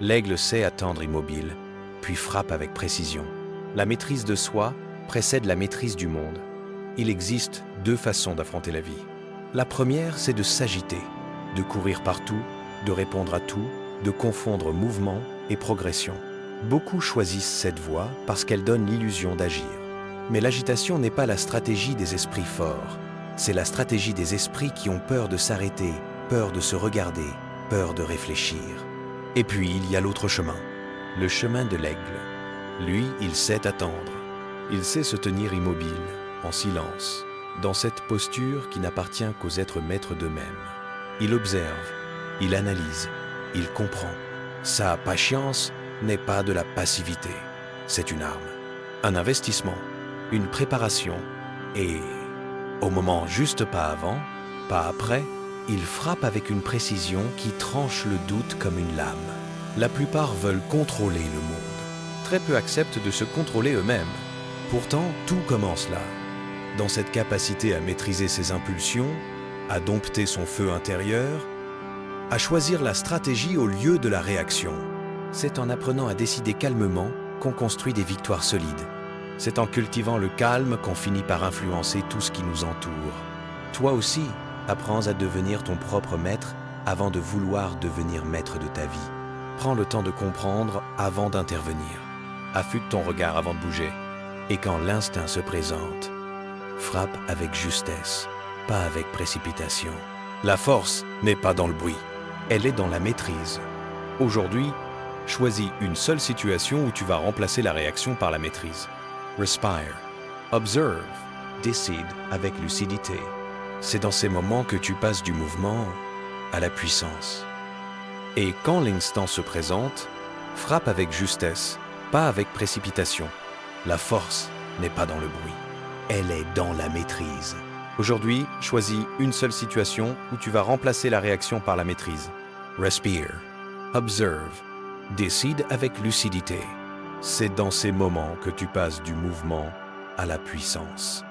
L'aigle sait attendre immobile, puis frappe avec précision. La maîtrise de soi précède la maîtrise du monde. Il existe deux façons d'affronter la vie. La première, c'est de s'agiter, de courir partout, de répondre à tout, de confondre mouvement et progression. Beaucoup choisissent cette voie parce qu'elle donne l'illusion d'agir. Mais l'agitation n'est pas la stratégie des esprits forts. C'est la stratégie des esprits qui ont peur de s'arrêter, peur de se regarder, peur de réfléchir. Et puis, il y a l'autre chemin, le chemin de l'aigle. Lui, il sait attendre. Il sait se tenir immobile, en silence, dans cette posture qui n'appartient qu'aux êtres maîtres d'eux-mêmes. Il observe, il analyse, il comprend. Sa patience n'est pas de la passivité, c'est une arme, un investissement, une préparation. Et au moment juste pas avant, pas après, il frappe avec une précision qui tranche le doute comme une lame. La plupart veulent contrôler le monde. Très peu acceptent de se contrôler eux-mêmes. Pourtant, tout commence là, dans cette capacité à maîtriser ses impulsions, à dompter son feu intérieur, à choisir la stratégie au lieu de la réaction. C'est en apprenant à décider calmement qu'on construit des victoires solides. C'est en cultivant le calme qu'on finit par influencer tout ce qui nous entoure. Toi aussi, apprends à devenir ton propre maître avant de vouloir devenir maître de ta vie. Prends le temps de comprendre avant d'intervenir. Affûte ton regard avant de bouger. Et quand l'instinct se présente, frappe avec justesse, pas avec précipitation. La force n'est pas dans le bruit, elle est dans la maîtrise. Aujourd'hui, choisis une seule situation où tu vas remplacer la réaction par la maîtrise. Respire, observe, décide avec lucidité. C'est dans ces moments que tu passes du mouvement à la puissance. Et quand l'instant se présente, frappe avec justesse, pas avec précipitation. La force n'est pas dans le bruit, elle est dans la maîtrise. Aujourd'hui, choisis une seule situation où tu vas remplacer la réaction par la maîtrise. Respire, observe, décide avec lucidité. C'est dans ces moments que tu passes du mouvement à la puissance.